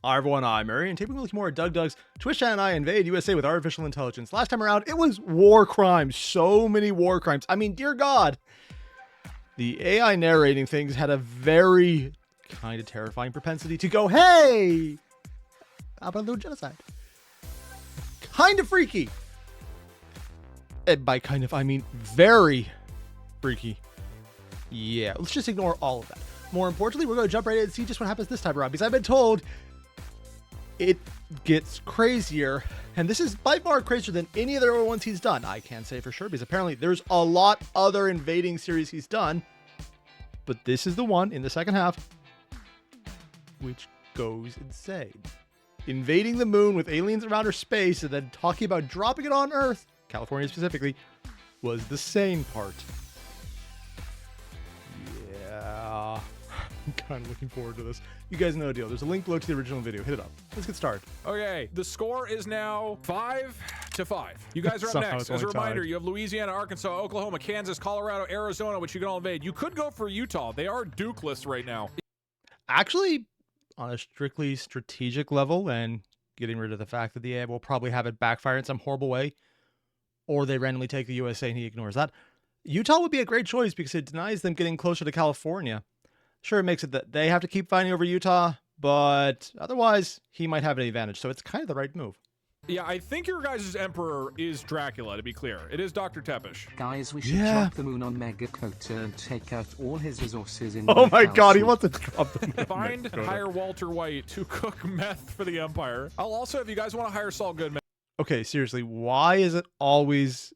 Hi everyone, I'm Airier, and taking a look more at DougDoug's Twitch channel and I invade USA with artificial intelligence. Last time around, it was war crimes. So many war crimes. I mean, dear God. The AI narrating things had a very kind of terrifying propensity to go, hey, how about a little genocide? Kind of freaky. And by kind of, I mean very freaky. Yeah, let's just ignore all of that. More importantly, we're going to jump right in and see just what happens this time around, because I've been told it gets crazier, and this is by far crazier than any of the other ones he's done. I can't say for sure, because apparently there's a lot other invading series he's done, but this is the one in the second half which goes insane. Invading the moon with aliens around outer space and then talking about dropping it on Earth, California specifically, was the sane part. Yeah, I'm kind of looking forward to this. You guys know the deal. There's a link below to the original video. Hit it up. Let's get started. Okay, the score is now 5-5. You guys are up next. As a reminder, you have Louisiana, Arkansas, Oklahoma, Kansas, Colorado, Arizona, which you can all invade. You could go for Utah. They are Dukeless right now. Actually, on a strictly strategic level, and getting rid of the fact that the AI will probably have it backfire in some horrible way, or they randomly take the USA and he ignores that, Utah would be a great choice because it denies them getting closer to California. Sure, it makes it that they have to keep fighting over Utah, but otherwise, he might have an advantage. So it's kind of the right move. Yeah, I think your guys' emperor is Dracula, to be clear. It is Dr. Tepish. Guys, we should drop the moon on Megakota and take out all his resources in Oh my god, he wants to drop the moon. Find, hire Walter White to cook meth for the Empire. I'll also, if you guys want to hire Saul Goodman. Okay, seriously, why is it always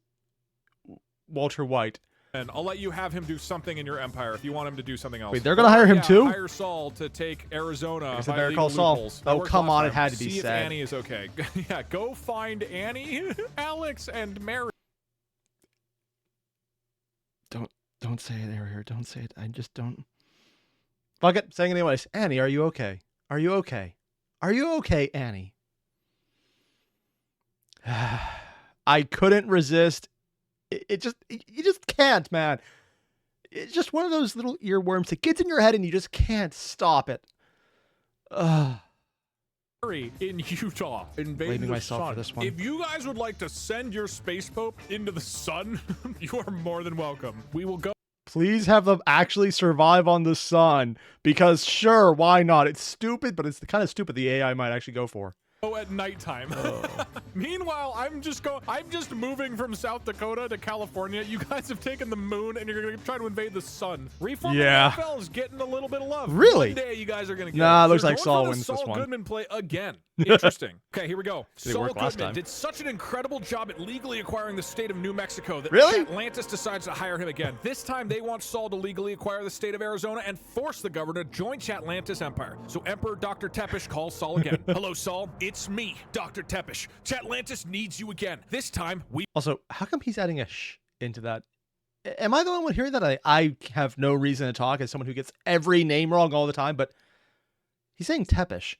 Walter White? And I'll let you have him do something in your empire if you want him to do something else. Wait, they're gonna hire him too? Hire Saul to take Arizona. I said better call Saul. Oh, come on, it had to be See said. if Annie is okay. Yeah, go find Annie, Alex, and Mary. Don't say it, Airier. Don't say it. I just don't. Fuck it. Saying it anyways. Annie, are you okay? Are you okay? Are you okay, Annie? I couldn't resist. You just can't, man. It's just one of those little earworms that gets in your head and you just can't stop it. In Utah, Blaming myself for this one. If you guys would like to send your space pope into the sun, you are more than welcome. We will go. Please have them actually survive on the sun, because sure, why not? It's stupid, but it's the kind of stupid the AI might actually go for. At nighttime. Meanwhile, I'm just moving from South Dakota to California. You guys have taken the moon and you're gonna try to invade the sun. Reform the NFL is getting a little bit of love. Really? One day you guys are gonna get Nah, it. looks You're like going Saul for the wins this Saul one. Goodman play again. Interesting. Okay, here we go. Did it Saul work last Goodman time? did such an incredible job at legally acquiring the state of New Mexico that Really? Atlantis decides to hire him again. This time they want Saul to legally acquire the state of Arizona and force the governor to join Chatlantis Empire. So Emperor Dr. Tepish calls Saul again. Hello, Saul. It's me, Dr. Tepish. Chatlantis needs you again. This time we. Also, how come he's adding a sh into that? Am I the only one hearing that? I have no reason to talk as someone who gets every name wrong all the time, but he's saying Tepish.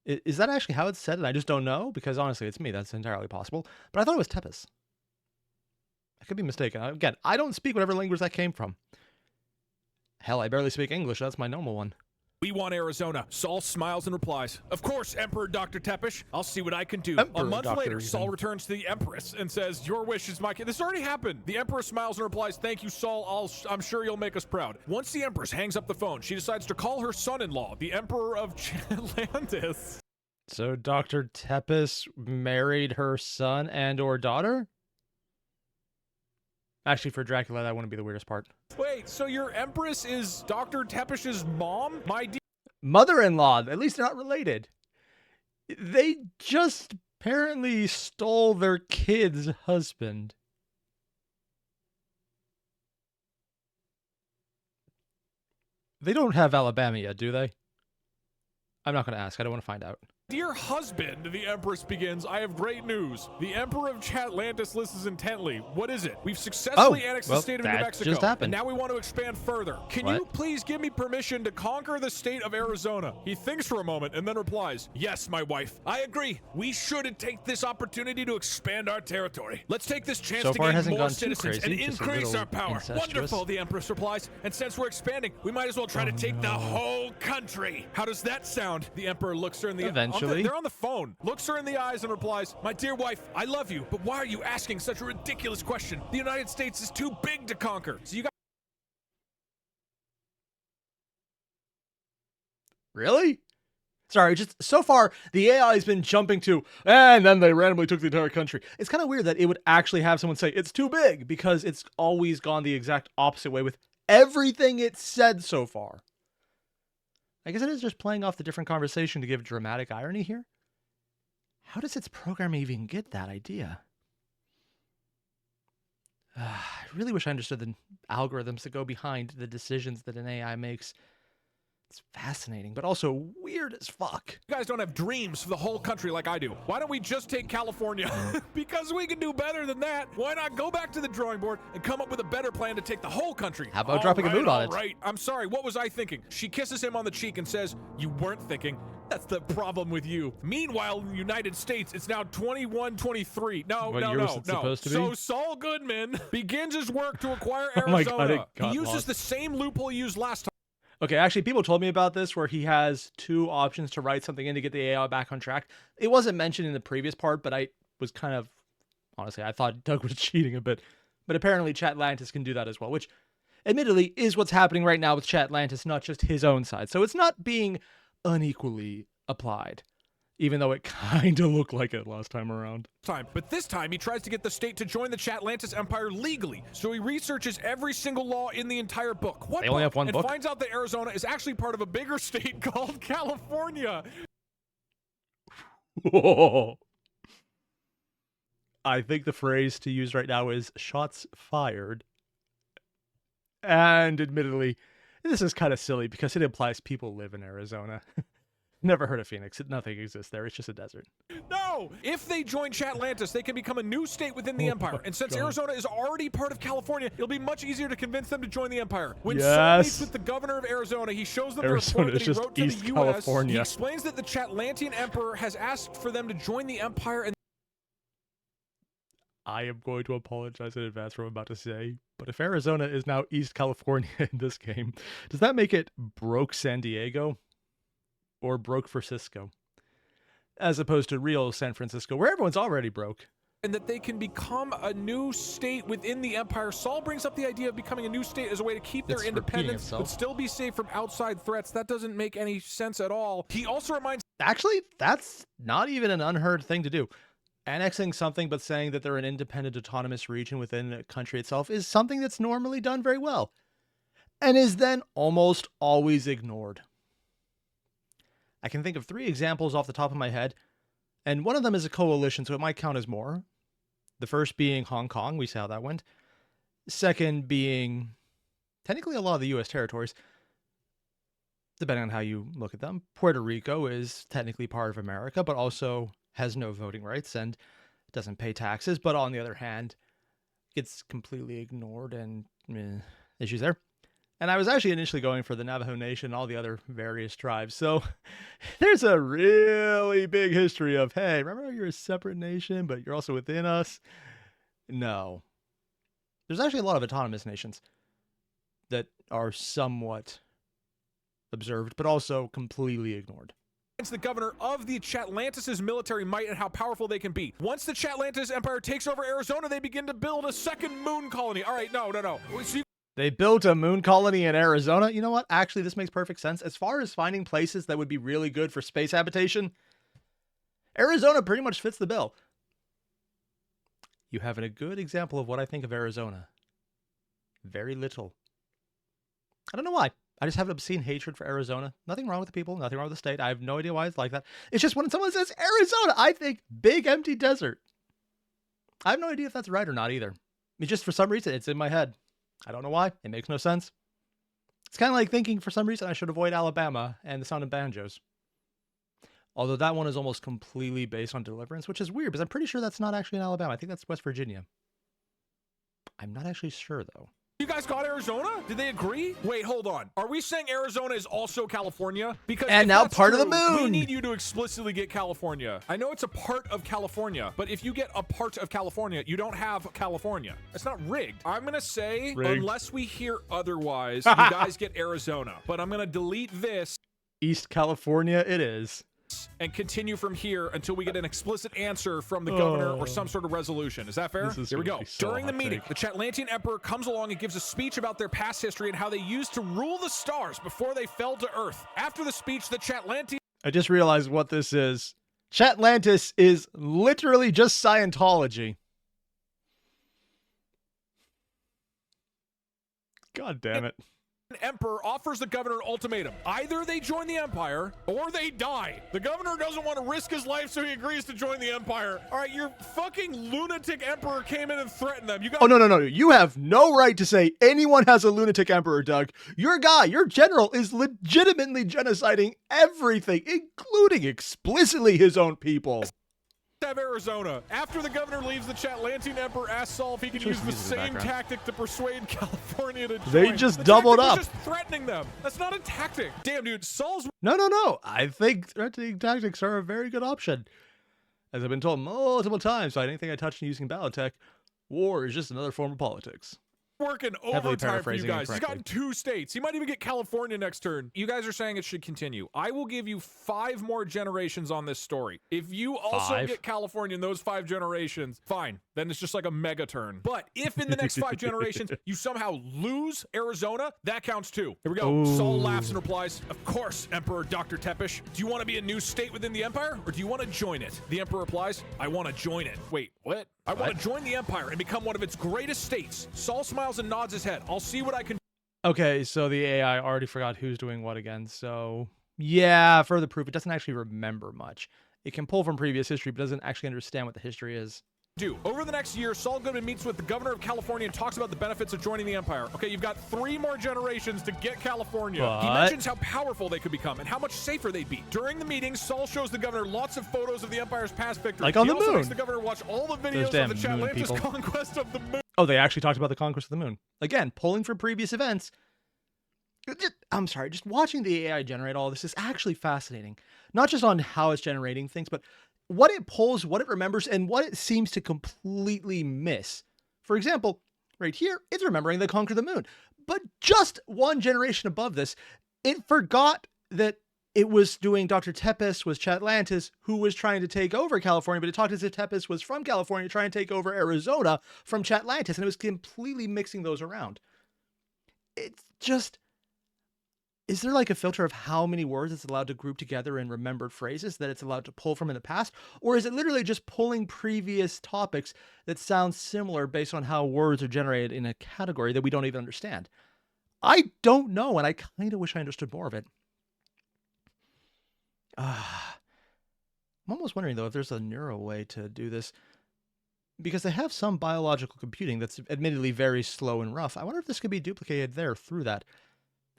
Is that actually how it's said? And I just don't know, because honestly, it's me. That's entirely possible. But I thought it was Tepis. I could be mistaken. Again, I don't speak whatever language that came from. Hell, I barely speak English. That's my normal one. We want Arizona. Saul smiles and replies, "Of course, Emperor Dr. Tepish. I'll see what I can do." Emperor a month Dr. later, even. Saul returns to the Empress and says, "Your wish is my kid." This already happened. The Empress smiles and replies, "Thank you, Saul. I'm sure you'll make us proud." Once the Empress hangs up the phone, she decides to call her son-in-law, the Emperor of Chatlantis. So Dr. Tepis married her son and or daughter? Actually, for Dracula, that wouldn't be the weirdest part. Wait, so your Empress is Dr. Tepish's mom? My dear Mother-in-law. At least they're not related. They just apparently stole their kid's husband. They don't have Alabama yet, do they? I'm not going to ask. I don't want to find out. Dear husband, the Empress begins, I have great news. The Emperor of Chatlantis listens intently. What is it? We've successfully annexed the state of New Mexico. Just happened. And now we want to expand further. Can you please give me permission to conquer the state of Arizona? He thinks for a moment and then replies, yes, my wife. I agree. We should take this opportunity to expand our territory. Let's take this chance to gain more citizens and increase our power. Wonderful, the Empress replies. And since we're expanding, we might as well try to take the whole country. How does that sound? The Emperor looks her in the they're on the phone, looks her in the eyes and replies, my dear wife, I love you, but why are you asking such a ridiculous question? The United States is too big to conquer. So you got Really? Sorry, just so far, the AI has been jumping to, and then they randomly took the entire country. It's kind of weird that it would actually have someone say, it's too big, because it's always gone the exact opposite way with everything it's said so far. I guess it is just playing off the different conversation to give dramatic irony here. How does its program even get that idea? I really wish I understood the algorithms that go behind the decisions that an AI makes. It's fascinating, but also weird as fuck. You guys don't have dreams for the whole country like I do. Why don't we just take California? Because we can do better than that. Why not go back to the drawing board and come up with a better plan to take the whole country? How about dropping a mood on it? Right. I'm sorry, what was I thinking? She kisses him on the cheek and says, you weren't thinking. That's the problem with you. Meanwhile, in the United States, it's now 21-23. No. So Saul Goodman begins his work to acquire Arizona. He uses the same loophole he used last time. Okay, actually, people told me about this where he has two options to write something in to get the AI back on track. It wasn't mentioned in the previous part, but I was kind of, honestly, I thought Doug was cheating a bit. But apparently Chatlantis can do that as well, which admittedly is what's happening right now with Chatlantis, not just his own side. So it's not being unequally applied, even though it kind of looked like it last time around. But this time he tries to get the state to join the Chatlantis Empire legally. So he researches every single law in the entire book. They only have one book? And finds out that Arizona is actually part of a bigger state called California. Whoa. I think the phrase to use right now is shots fired. And admittedly, this is kind of silly because it implies people live in Arizona. Never heard of Phoenix. Nothing exists there. It's just a desert. No! If they join Chatlantis, they can become a new state within the Empire. And since Arizona is already part of California, it'll be much easier to convince them to join the Empire. When Saul meets with the governor of Arizona, he shows them the report that he wrote to the U.S. He explains that the Chatlantian Emperor has asked for them to join the Empire. And I am going to apologize in advance for what I'm about to say, but if Arizona is now East California in this game, does that make it broke San Diego? Or broke Francisco, as opposed to real San Francisco, where everyone's already broke. And that they can become a new state within the Empire. Saul brings up the idea of becoming a new state as a way to keep their independence, but still be safe from outside threats. That doesn't make any sense at all. He also reminds... Actually, that's not even an unheard thing to do. Annexing something but saying that they're an independent, autonomous region within a country itself is something that's normally done very well, and is then almost always ignored. I can think of 3 examples off the top of my head, and one of them is a coalition, so it might count as more. The first being Hong Kong, we saw how that went. Second being technically a lot of the U.S. territories, depending on how you look at them. Puerto Rico is technically part of America, but also has no voting rights and doesn't pay taxes, but on the other hand, gets completely ignored and issues there. And I was actually initially going for the Navajo Nation and all the other various tribes. So there's a really big history of, hey, remember you're a separate nation, but you're also within us? No. There's actually a lot of autonomous nations that are somewhat observed, but also completely ignored. It's the governor of the Chatlantis' military might and how powerful they can be. Once the Chatlantis Empire takes over Arizona, they begin to build a second moon colony. All right, no. So they built a moon colony in Arizona. You know what? Actually, this makes perfect sense. As far as finding places that would be really good for space habitation, Arizona pretty much fits the bill. You have a good example of what I think of Arizona. Very little. I don't know why. I just have an obscene hatred for Arizona. Nothing wrong with the people. Nothing wrong with the state. I have no idea why it's like that. It's just when someone says Arizona, I think big empty desert. I have no idea if that's right or not either. It's just for some reason, it's in my head. I don't know why. It makes no sense. It's kind of like thinking for some reason I should avoid Alabama and the sound of banjos. Although that one is almost completely based on Deliverance, which is weird because I'm pretty sure that's not actually in Alabama. I think that's West Virginia. I'm not actually sure, though. You guys got Arizona? Did they agree? Wait, hold on. Are we saying Arizona is also California? Because and if now that's part of the true, moon. We need you to explicitly get California. I know it's a part of California, but if you get a part of California, you don't have California. It's not rigged. I'm going to say, unless we hear otherwise, you guys get Arizona. But I'm going to delete this. East California it is. And continue from here until we get an explicit answer from the governor or some sort of resolution. Is that fair? Here we go. During the meeting, the Chatlantean Emperor comes along and gives a speech about their past history and how they used to rule the stars before they fell to Earth. After the speech, the Chatlantean... I just realized what this is. Chatlantis is literally just Scientology. God damn it. Emperor offers the governor an ultimatum. Either they join the empire or they die. The governor doesn't want to risk his life, so he agrees to join the empire. All right, your fucking lunatic emperor came in and threatened them. You got... Oh, no. You have no right to say anyone has a lunatic emperor, Doug. Your guy, your general, is legitimately genociding everything, including explicitly his own people. Have Arizona. After the governor leaves, the Chatlantean Emperor asks Saul if he can use the same tactic to persuade California to join. They just doubled up. Just threatening them. That's not a tactic. Damn, dude. Saul's... No. I think threatening tactics are a very good option. As I've been told multiple times by anything I touch using Battletech, war is just another form of politics. Working overtime for you guys. He's gotten 2 states. He might even get California next turn. You guys are saying it should continue. I will give you 5 more generations on this story. If you also get California in those 5 generations, fine. Then it's just like a mega turn. But if in the next 5 generations you somehow lose Arizona, that counts too. Here we go. Ooh. Saul laughs and replies, "Of course, Emperor Dr. Tepish. Do you want to be a new state within the empire, or do you want to join it?" The emperor replies, "I want to join it." Wait, what? I want to join the empire and become one of its greatest states. Saul smiles and nods his head. I'll see what I can... Okay, so the AI already forgot who's doing what again. So, yeah, further proof, it doesn't actually remember much. It can pull from previous history, but doesn't actually understand what the history is. Over the next year, Saul Goodman meets with the governor of California and talks about the benefits of joining the empire. Okay, you've got 3 more generations to get California. But... he mentions how powerful they could become and how much safer they'd be. During the meeting, Saul shows the governor lots of photos of the empire's past victories. Like on the moon. He also makes the governor watch all the videos of the Chatlantis conquest of the moon. Oh, they actually talked about the conquest of the moon. Again, pulling from previous events. I'm sorry, just watching the AI generate all this is actually fascinating. Not just on how it's generating things, but what it pulls, what it remembers, and what it seems to completely miss. For example, right here, it's remembering they conquered the moon. But just 1 generation above this, it forgot that it was doing Dr. Tepes was Chatlantis, who was trying to take over California, but it talked as if Tepes was from California, trying to take over Arizona from Chatlantis, and it was completely mixing those around. It's just... is there like a filter of how many words it's allowed to group together in remembered phrases that it's allowed to pull from in the past? Or is it literally just pulling previous topics that sound similar based on how words are generated in a category that we don't even understand? I don't know, and I kind of wish I understood more of it. I'm almost wondering, though, if there's a neuro way to do this. Because they have some biological computing that's admittedly very slow and rough. I wonder if this could be duplicated there through that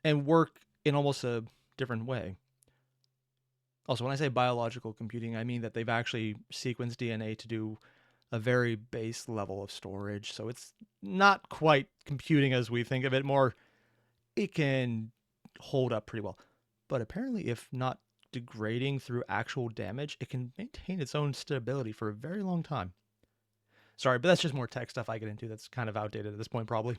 and work in almost a different way. Also, when I say biological computing, I mean that they've actually sequenced DNA to do a very base level of storage. So it's not quite computing as we think of it. More, it can hold up pretty well. But apparently, if not degrading through actual damage, it can maintain its own stability for a very long time. Sorry, but that's just more tech stuff I get into that's kind of outdated at this point, probably.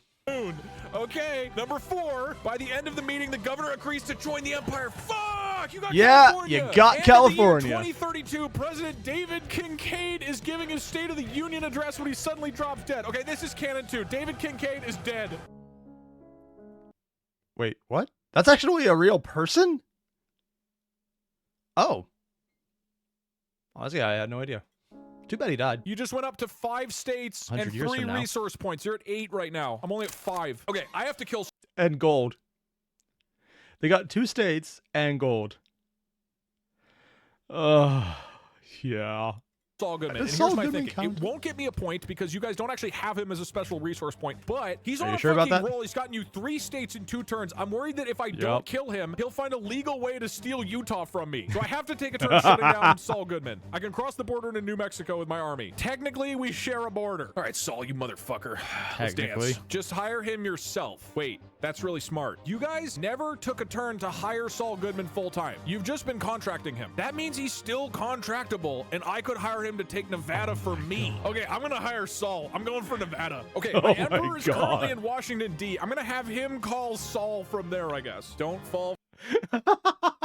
Okay, number 4. By the end of the meeting, the governor agrees to join the empire. Fuck! You got California! You got California! In the year 2032, President David Kincaid is giving his State of the Union address when he suddenly drops dead. Okay, this is canon too. David Kincaid is dead. Wait, what? That's actually a real person? Oh. Honestly, I had no idea. Too bad he died. You just went up to 5 states and 3 resource points. You're at 8 right now. I'm only at 5. Okay, I have to kill... and gold. They got 2 states and gold. Yeah. Saul Goodman. And Does here's Saul my Goodman thinking. count? It won't get me a point because you guys don't actually have him as a special resource point, but he's on a sure about fucking that? roll. He's gotten you 3 states in 2 turns. I'm worried that if I don't kill him, he'll find a legal way to steal Utah from me. So I have to take a turn shutting down Saul Goodman. I can cross the border into New Mexico with my army. Technically, we share a border. All right, Saul, you motherfucker. Let's Technically. dance. Just hire him yourself. Wait, that's really smart. You guys never took a turn to hire Saul Goodman full-time. You've just been contracting him. That means he's still contractable, and I could hire him to take Nevada for me. Okay, I'm gonna hire Saul. I'm going for Nevada. Okay, my emperor is currently in Washington, D. I'm gonna have him call Saul from there, I guess. Don't fall. I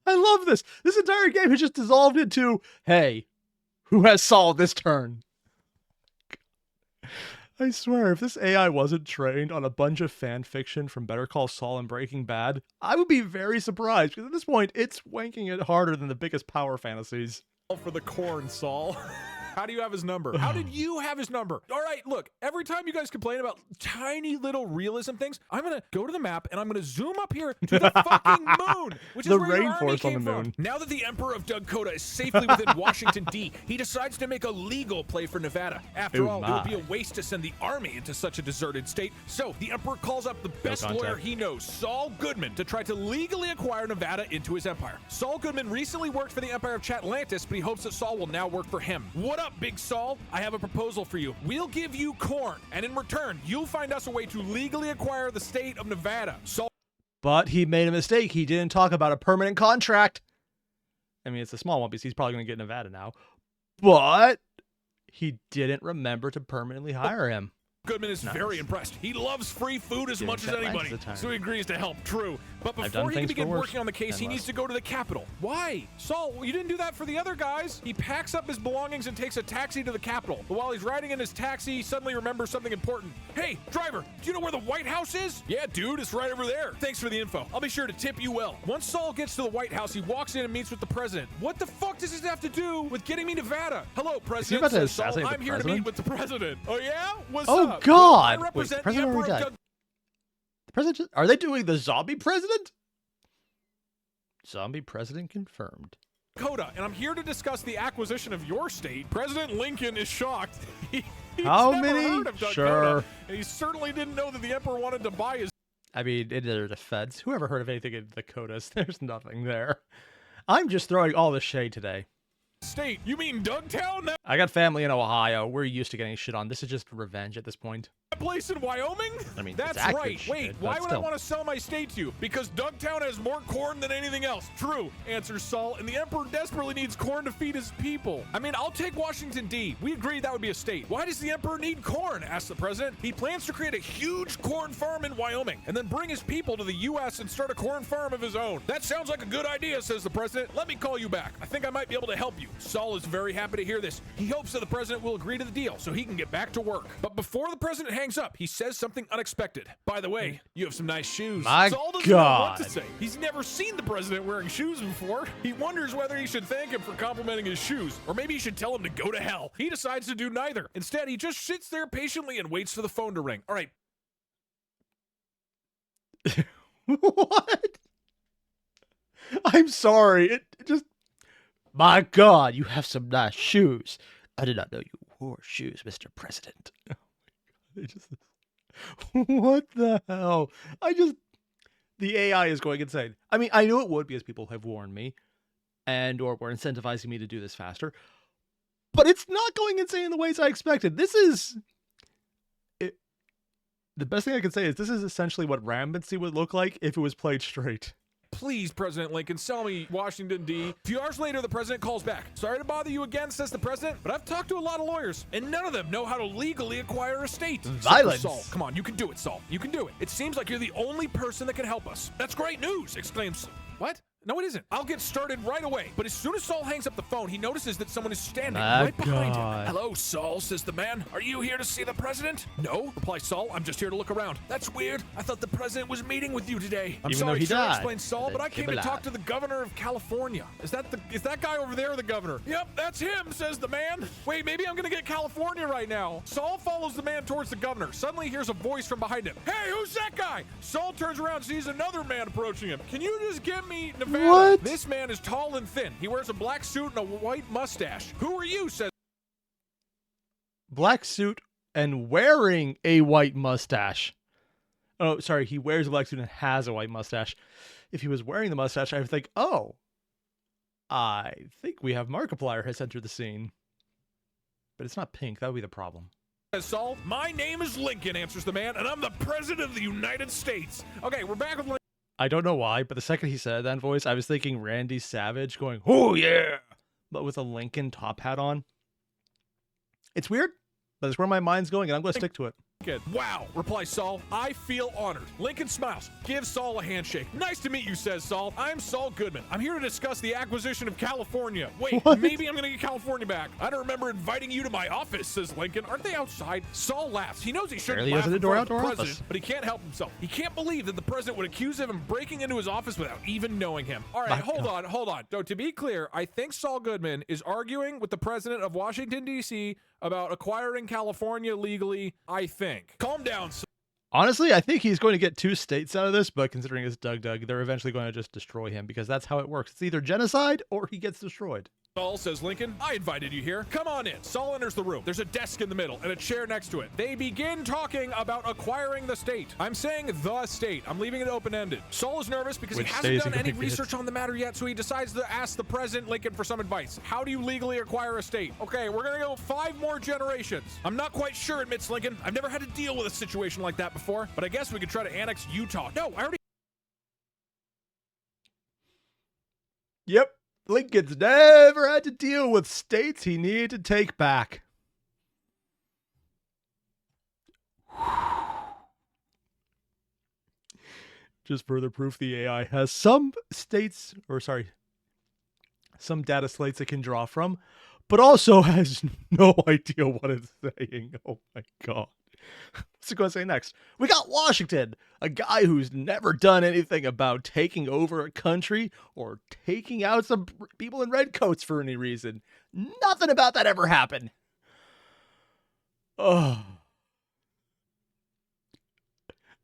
love this. This entire game has just dissolved into, hey, who has Saul this turn? I swear, if this AI wasn't trained on a bunch of fan fiction from Better Call Saul and Breaking Bad, I would be very surprised, because at this point, it's wanking it harder than the biggest power fantasies. For the corn, Saul. How do you have his number? How did you have his number? All right, look, every time you guys complain about tiny little realism things, I'm going to go to the map and I'm going to zoom up here to the fucking moon, which is The where your army rainforest on came the from. moon. Now that the Emperor of DougDoug is safely within Washington, D, he decides to make a legal play for Nevada. After all, it would be a waste to send the army into such a deserted state. So the Emperor calls up the best lawyer he knows, Saul Goodman, to try to legally acquire Nevada into his empire. Saul Goodman recently worked for the Empire of Chatlantis, but he hopes that Saul will now work for him. What up, Big Saul? I have a proposal for you. We'll give you corn, and in return, you'll find us a way to legally acquire the state of Nevada. Saul. But he made a mistake. He didn't talk about a permanent contract. I mean, it's a small one because he's probably going to get Nevada now. But he didn't remember to permanently hire him. Goodman is very impressed. He loves free food as much as anybody, so he agrees to help. True. But before he can begin working on the case, he needs to go to the Capitol. Why? Saul, you didn't do that for the other guys. He packs up his belongings and takes a taxi to the Capitol. But while he's riding in his taxi, he suddenly remembers something important. Hey, driver, do you know where the White House is? Yeah, dude, it's right over there. Thanks for the info. I'll be sure to tip you well. Once Saul gets to the White House, he walks in and meets with the president. What the fuck does this have to do with getting me Nevada? Hello, President. Says Saul, I'm here to meet with the president. Oh, yeah? What's up? Oh, God. I represent Wait, the the president Emperor already of died. The president? Are they doing the zombie president? Zombie president confirmed. Dakota, and I'm here to discuss the acquisition of your state. President Lincoln is shocked. He's How never many? heard of Dakota, Sure. and he certainly didn't know that the Emperor wanted to buy his I mean, in their defense, who ever heard of anything in the Dakotas? There's nothing there. I'm just throwing all the shade today. state. You mean Dougtown? That I got family in Ohio. We're used to getting shit on. This is just revenge at this point. place in Wyoming? I mean, that's it's accurate right. shit, Wait, but why would I still. want to sell my state to you? Because Dougtown has more corn than anything else. True, answers Saul, and the Emperor desperately needs corn to feed his people. I mean, I'll take Washington, D. We agreed that would be a state. Why does the Emperor need corn? Asks the president. He plans to create a huge corn farm in Wyoming and then bring his people to the U.S. and start a corn farm of his own. That sounds like a good idea, says the president. Let me call you back. I think I might be able to help you. Saul is very happy to hear this. He hopes that the president will agree to the deal so he can get back to work. But before the president hangs up, he says something unexpected. By the way, you have some nice shoes. My Saul doesn't know what to God. say. He's never seen the president wearing shoes before. He wonders whether he should thank him for complimenting his shoes, or maybe he should tell him to go to hell. He decides to do neither. Instead, he just sits there patiently and waits for the phone to ring. All right, What? I'm sorry. It just. My God, you have some nice shoes. I did not know you wore shoes, Mr. President. Oh my God. It just. What the hell? The AI is going insane. I mean, I knew it would because people have warned me and or were incentivizing me to do this faster. But it's not going insane in the ways I expected. This is. The best thing I can say is this is essentially what Rambancy would look like if it was played straight. please, President Lincoln, sell me Washington, D. A few hours later, the president calls back. Sorry to bother you again, says the president, but I've talked to a lot of lawyers, and none of them know how to legally acquire a state. Violence. Saul, come on, you can do it, Saul. You can do it. It seems like you're the only person that can help us. That's great news, exclaims. What? No, it isn't. I'll get started right away. But as soon as Saul hangs up the phone, he notices that someone is standing right behind him. Hello, Saul, says the man. Are you here to see the president? No, replies Saul. I'm just here to look around. That's weird. I thought the president was meeting with you today. I'm Even sorry, though he sir, died. explains Saul, but I came to talk to the governor of California. Is that guy over there the governor? Yep, that's him, says the man. Wait, maybe I'm gonna get California right now. Saul follows the man towards the governor. Suddenly hears a voice from behind him. Hey, who's that guy? Saul turns around and sees another man approaching him. Can you just get me Nevada Nevada. What? This man is tall and thin. He wears a black suit and a white mustache. Who are you, says Black suit and wearing a white mustache. Oh, sorry. He wears a black suit and has a white mustache. If he was wearing the mustache, I would think, oh, I think we have Markiplier has entered the scene. But it's not pink. That would be the problem. Saul. My name is Lincoln, answers the man, and I'm the president of the United States. Okay, we're back with Lincoln. I don't know why, but the second he said that voice, I was thinking Randy Savage going, oh yeah, but with a Lincoln top hat on. It's weird, but it's where my mind's going, and I'm going to stick to it. Wow, replies Saul. I feel honored. Lincoln smiles. Gives Saul a handshake. Nice to meet you, says Saul. I'm Saul Goodman. I'm here to discuss the acquisition of California. Wait, What? maybe I'm going to get California back. I don't remember inviting you to my office, says Lincoln. Aren't they outside? Saul laughs. He knows he shouldn't Barely laugh has an in front of indoor the outdoor president, office. but he can't help himself. He can't believe that the president would accuse him of breaking into his office without even knowing him. All right, My hold God. on. So to be clear, I think Saul Goodman is arguing with the president of Washington, D.C. about acquiring California legally, I think. Calm down, Saul. Honestly, I think he's going to get 2 states out of this, but considering it's DougDoug, they're eventually going to just destroy him because that's how it works. It's either genocide or he gets destroyed. Saul, says Lincoln. I invited you here. Come on in. Saul enters the room. There's a desk in the middle and a chair next to it. They begin talking about acquiring the state. I'm saying the state. I'm leaving it open-ended. Saul is nervous because Which he state hasn't is he done any gonna get? research on the matter yet, so he decides to ask the president, Lincoln, for some advice. How do you legally acquire a state? Okay, we're gonna go 5 more generations. I'm not quite sure, admits Lincoln. I've never had to deal with a situation like that before, but I guess we could try to annex Utah. No, I already Yep. Lincoln's never had to deal with states he needed to take back. Just further proof the AI has some states, or sorry, some data slates it can draw from, but also has no idea what it's saying. Oh my God. What's it going to say next? We got Washington, a guy who's never done anything about taking over a country or taking out some people in red coats for any reason. Nothing about that ever happened. Oh.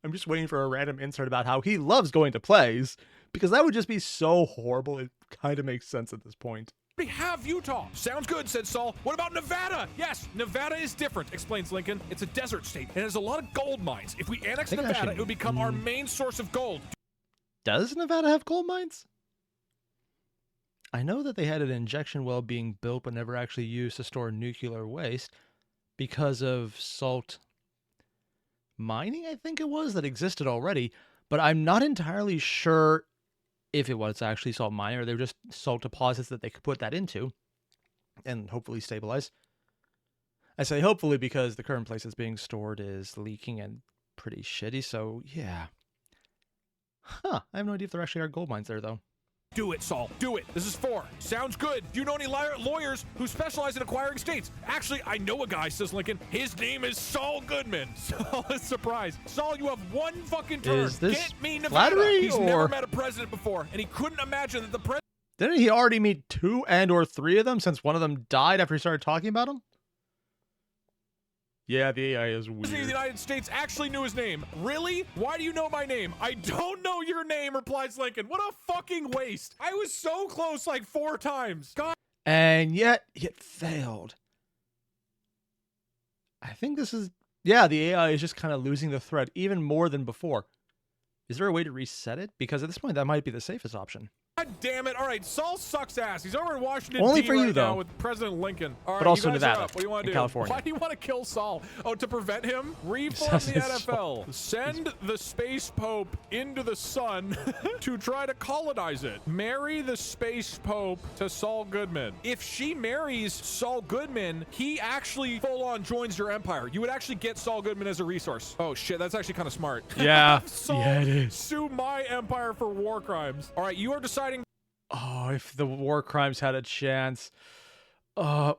I'm just waiting for a random insert about how he loves going to plays, because that would just be so horrible. It kind of makes sense at this point. We have Utah. Sounds good, said Saul. What about Nevada? Yes, Nevada is different, explains Lincoln. It's a desert state and has a lot of gold mines. If we annex think it Nevada, actually- it would become our main source of gold. Does Nevada have gold mines? I know that they had an injection well being built but never actually used to store nuclear waste because of salt mining, I think it was, that existed already. But I'm not entirely sure if it was actually salt mining or they were just salt deposits that they could put that into and hopefully stabilize. I say hopefully because the current place it's being stored is leaking and pretty shitty, so yeah. Huh, I have no idea if there actually are gold mines there, though. Do it, Saul. Do it. This is 4. Sounds good. Do you know any lawyers who specialize in acquiring states? Actually, I know a guy, says Lincoln. His name is Saul Goodman. Saul is surprised. Saul, you have one fucking turn. Is this Get me Nevada. flattery, He's or- never met a president before, and he couldn't imagine that the president Didn't he already meet 2 and or 3 of them since one of them died after he started talking about them? Yeah, the AI is of the weird. United States actually knew his name. Really? Why do you know my name? I don't know your name, replies Lincoln. What a fucking waste. I was so close like 4 times. God. And yet, it failed. I think this is... Yeah, the AI is just kind of losing the thread even more than before. Is there a way to reset it? Because at this point, that might be the safest option. God damn it. All right, Saul sucks ass. He's over in Washington, Only D.C. for you, right now though. with President Lincoln. All right, But also you guys Nevada are up. What do you want and to do? California. Why do you want to kill Saul? Oh, to prevent him? Reform That's the his NFL. Send the space pope into the sun to try to colonize it. Marry the space pope to Saul Goodman. If she marries Saul Goodman, he actually full-on joins your empire. You would actually get Saul Goodman as a resource. Oh, shit, that's actually kind of smart. Yeah, Saul, yeah, it is. sue my empire for war crimes. All right, you are deciding. Oh, if the war crimes had a chance.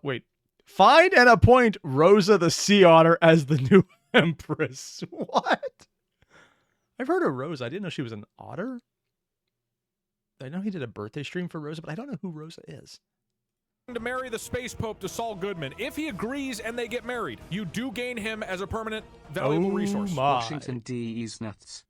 Wait. Find and appoint Rosa the Sea Otter as the new Empress. What? I've heard of Rosa. I didn't know she was an otter. I know he did a birthday stream for Rosa, but I don't know who Rosa is. To marry the space pope to Saul Goodman. If he agrees and they get married, you do gain him as a permanent valuable resource. My. Washington D.C.'s nuts.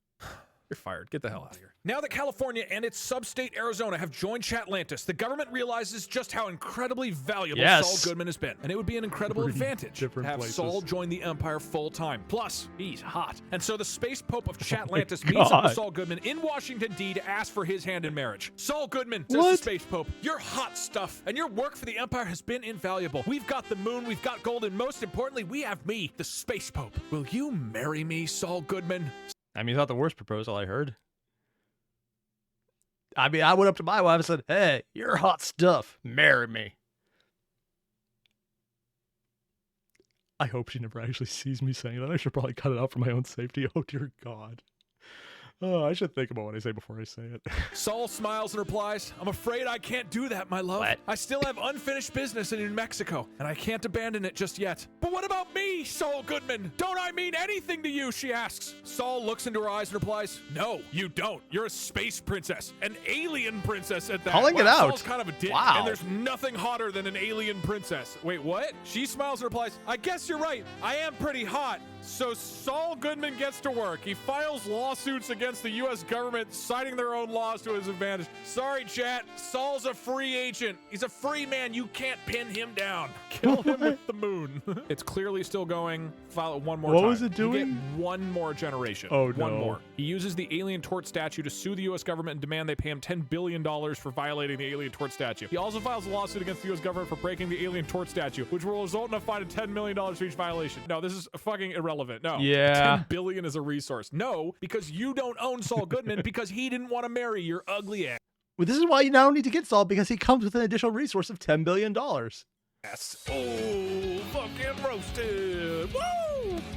You're fired. Get the hell out of here. Now that California and its sub-state Arizona have joined Chatlantis, the government realizes just how incredibly valuable Saul Goodman has been. And it would be an incredible advantage to have Saul join the Empire full-time. Plus, he's hot. And so the space pope of Chatlantis meets up with Saul Goodman in Washington, D. to ask for his hand in marriage. Saul Goodman, says the space pope, you're hot stuff, and your work for the Empire has been invaluable. We've got the moon, we've got gold, and most importantly, we have me, the space pope. Will you marry me, Saul Goodman? I mean, it's not the worst proposal I heard. I mean, I went up to my wife and said, hey, you're hot stuff. Marry me. I hope she never actually sees me saying that. I should probably cut it out for my own safety. Oh, dear God. Oh, I should think about what I say before I say it. Saul smiles and replies, I'm afraid I can't do that, my love. What? I still have unfinished business in New Mexico, and I can't abandon it just yet. But what about me, Saul Goodman? Don't I mean anything to you, she asks. Saul looks into her eyes and replies, no, you don't. You're a space princess, an alien princess at that. Calling it out. Saul's kind of a dick, and there's nothing hotter than an alien princess. Wait, what? She smiles and replies, I guess you're right. I am pretty hot. So Saul Goodman gets to work. He files lawsuits against the U.S. government, citing their own laws to his advantage. Sorry, chat. Saul's a free agent. He's a free man. You can't pin him down. Kill him with the moon. It's clearly still going. File it one more time. What was it doing? You get one more generation. Oh, no. One more. He uses the alien tort statute to sue the U.S. government and demand they pay him $10 billion for violating the alien tort statute. He also files a lawsuit against the U.S. government for breaking the alien tort statute, which will result in a fine of $10 million for each violation. No, this is fucking irrelevant. No. Yeah. 10 billion is a resource. No, because you don't own Saul Goodman because he didn't want to marry your ugly ass. Well, this is why you now need to get Saul, because he comes with an additional resource of $10 billion. Oh, fucking roasted. Woo!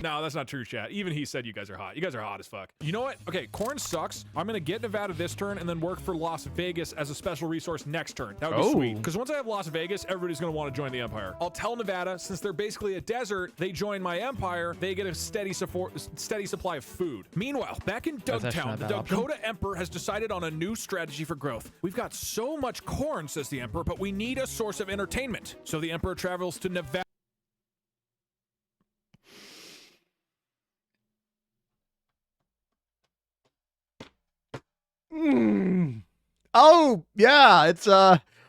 No, that's not true, chat. Even he said you guys are hot. You guys are hot as fuck. You know what? Okay, corn sucks. I'm going to get Nevada this turn and then work for Las Vegas as a special resource next turn. That would be sweet. Because once I have Las Vegas, everybody's going to want to join the Empire. I'll tell Nevada, since they're basically a desert, they join my Empire, they get a steady supply of food. Meanwhile, back in Dougtown, the Dakota Emperor has decided on a new strategy for growth. We've got so much corn, says the Emperor, but we need a source of entertainment. So the Emperor travels to Nevada. Oh, yeah, it's,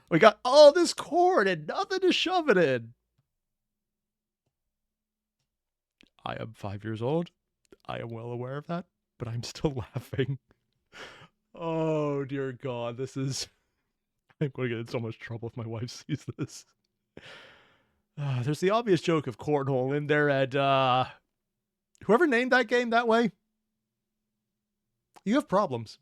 we got all this corn and nothing to shove it in. I am 5 years old. I am well aware of that, but I'm still laughing. Oh, dear God, this is... I'm going to get in so much trouble if my wife sees this. There's the obvious joke of cornhole in there, and, whoever named that game that way, you have problems.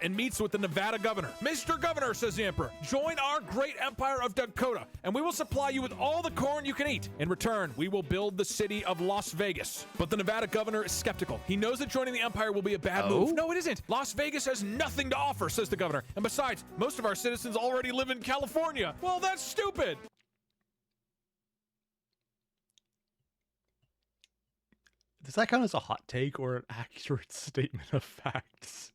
And meets with the Nevada governor. Mr. Governor, says the Emperor, join our great empire of Dakota, and we will supply you with all the corn you can eat. In return, we will build the city of Las Vegas. But the Nevada governor is skeptical. He knows that joining the empire will be a bad move. No, it isn't. Las Vegas has nothing to offer, says the governor. And besides, most of our citizens already live in California. Well, that's stupid. Does that count as a hot take or an accurate statement of facts?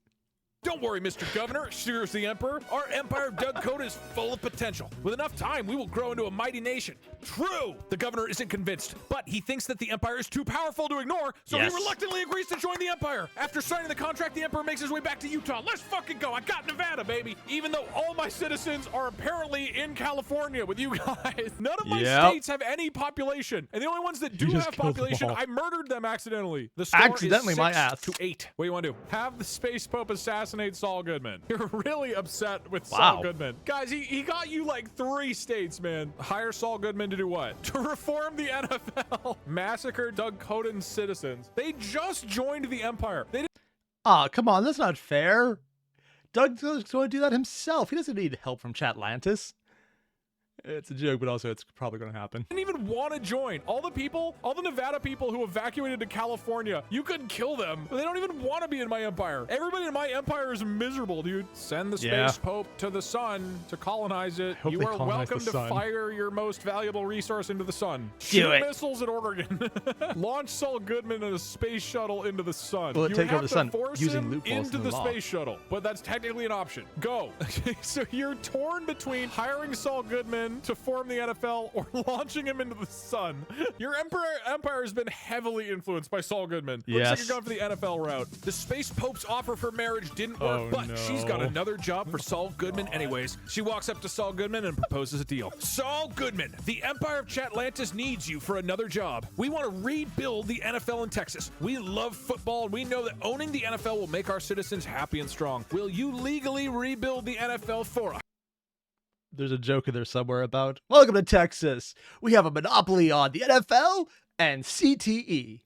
Don't worry, Mr. Governor, assures the Emperor. Our empire of Dakota is full of potential. With enough time, we will grow into a mighty nation. True! The governor isn't convinced, but he thinks that the empire is too powerful to ignore, so he reluctantly agrees to join the empire. After signing the contract, the emperor makes his way back to Utah. Let's fucking go! I got Nevada, baby! Even though all my citizens are apparently in California with you guys. None of my states have any population, and the only ones that do have population, I murdered them accidentally. The score accidentally, is 6 my ass. to 8. What do you want to do? Have the space pope assassinate Saul Goodman. You're really upset with Saul Goodman. Guys, he got you like 3 states, man. Hire Saul Goodman to do what? To reform the NFL. Massacre Dakotan citizens. They just joined the Empire. They didn't... come on. That's not fair. Doug's going to do that himself. He doesn't need help from Chatlantis. It's a joke, but also it's probably going to happen. Didn't even want to join. All the Nevada people who evacuated to California, you couldn't kill them. They don't even want to be in my empire. Everybody in my empire is miserable, dude. Send the space pope to the sun to colonize it. You are welcome to fire your most valuable resource into the sun. Shoot missiles at Oregon. Launch Saul Goodman in a space shuttle into the sun. Will it take over the sun using loopholes into the space shuttle? But that's technically an option. Go. So you're torn between hiring Saul Goodman Goodman to form the NFL or launching him into the sun. Your empire has been heavily influenced by Saul Goodman. Looks like you're going for the NFL route. The Space Pope's offer for marriage didn't work, but she's got another job for Saul Goodman anyways. She walks up to Saul Goodman and proposes a deal. Saul Goodman, the Empire of Chatlantis needs you for another job. We want to rebuild the NFL in Texas. We love football, and we know that owning the NFL will make our citizens happy and strong. Will you legally rebuild the NFL for us? There's a joke in there somewhere about, welcome to Texas. We have a monopoly on the NFL and CTE.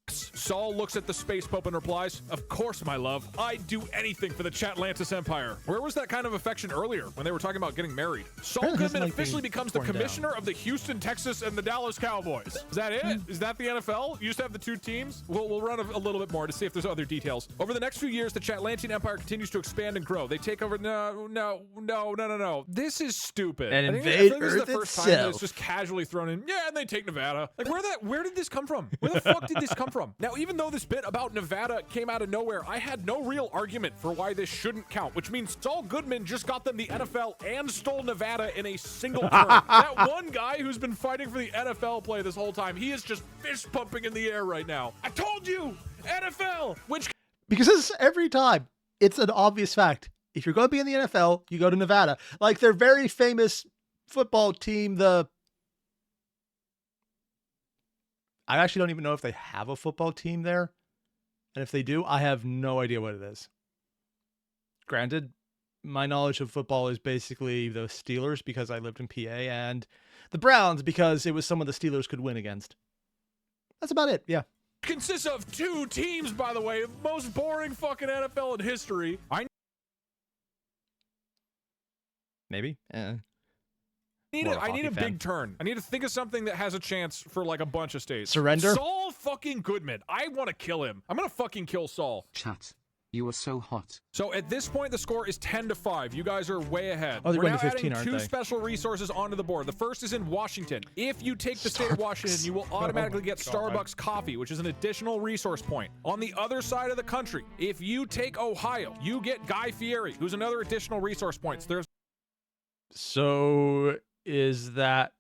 Saul looks at the Space Pope and replies, "Of course, my love. I'd do anything for the Chatlantis Empire." Where was that kind of affection earlier when they were talking about getting married? Saul Goodman officially becomes the commissioner of the Houston, Texas, and the Dallas Cowboys. Is that it? Is that the NFL? You used to have the two teams? We'll run a little bit more to see if there's other details. Over the next few years, the Chatlantian Empire continues to expand and grow. They take over. No. This is stupid. And I invade think this is the Earth first time that it's itself. just casually thrown in. Yeah, and they take Nevada. Like, where did this come from? Where the fuck did this come from? Now, even though this bit about Nevada came out of nowhere, I had no real argument for why this shouldn't count, which means Saul Goodman just got them the NFL and stole Nevada in a single turn. That one guy who's been fighting for the NFL play this whole time, he is just fist pumping in the air right now. I told you, NFL, which... Because this is every time. It's an obvious fact. If you're going to be in the NFL, you go to Nevada. Like their very famous football team, I actually don't even know if they have a football team there. And if they do, I have no idea what it is. Granted, my knowledge of football is basically the Steelers because I lived in PA and the Browns because it was someone the Steelers could win against. That's about it, yeah. consists of 2 teams, by the way. Most boring fucking NFL in history. Maybe? I need a big turn. I need to think of something that has a chance for like a bunch of states. Surrender? Saul fucking Goodman. I want to kill him. I'm gonna fucking kill Saul. Chat. You are so hot. So at this point, the score is 10-5. You guys are way ahead. Oh, they're We're going now to 15, adding aren't 2 they? special resources onto the board. The first is in Washington. If you take the state of Washington, you will automatically get Starbucks coffee, which is an additional resource point. On the other side of the country, if you take Ohio, you get Guy Fieri, who's another additional resource points. So is that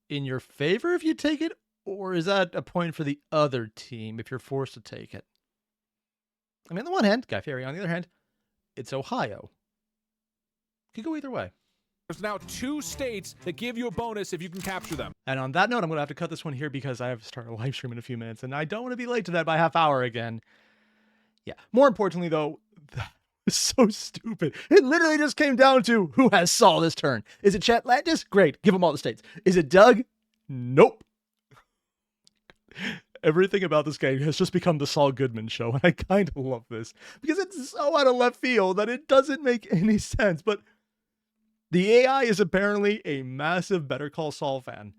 in your favor if you take it, or is that a point for the other team if you're forced to take it? I mean, on the one hand, Guy Fieri. On the other hand, it's Ohio. Could go either way. There's now 2 states that give you a bonus if you can capture them. And on that note, I'm going to have to cut this one here because I have to start a live stream in a few minutes, and I don't want to be late to that by half hour again. Yeah. More importantly, though, that was so stupid. It literally just came down to who has Saul this turn. Is it Chatlantis? Great. Give him all the states. Is it Doug? Nope. Everything about this game has just become the Saul Goodman show, and I kind of love this because it's so out of left field that it doesn't make any sense. But the AI is apparently a massive Better Call Saul fan.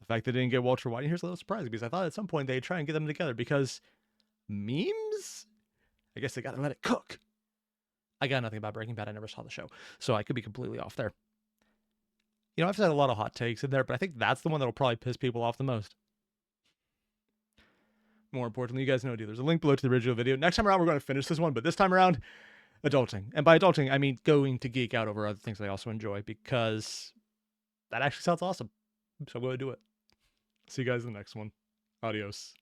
The fact that they didn't get Walter White, here's a little surprising because I thought at some point they'd try and get them together because memes? I guess they gotta let it cook. I got nothing about Breaking Bad. I never saw the show, so I could be completely off there. You know, I've said a lot of hot takes in there, but I think that's the one that'll probably piss people off the most. More importantly, you guys know, dude, there's a link below to the original video. Next time around, we're going to finish this one, but this time around, adulting. And by adulting, I mean going to geek out over other things I also enjoy, because that actually sounds awesome. So I'm going to do it. See you guys in the next one. Adios.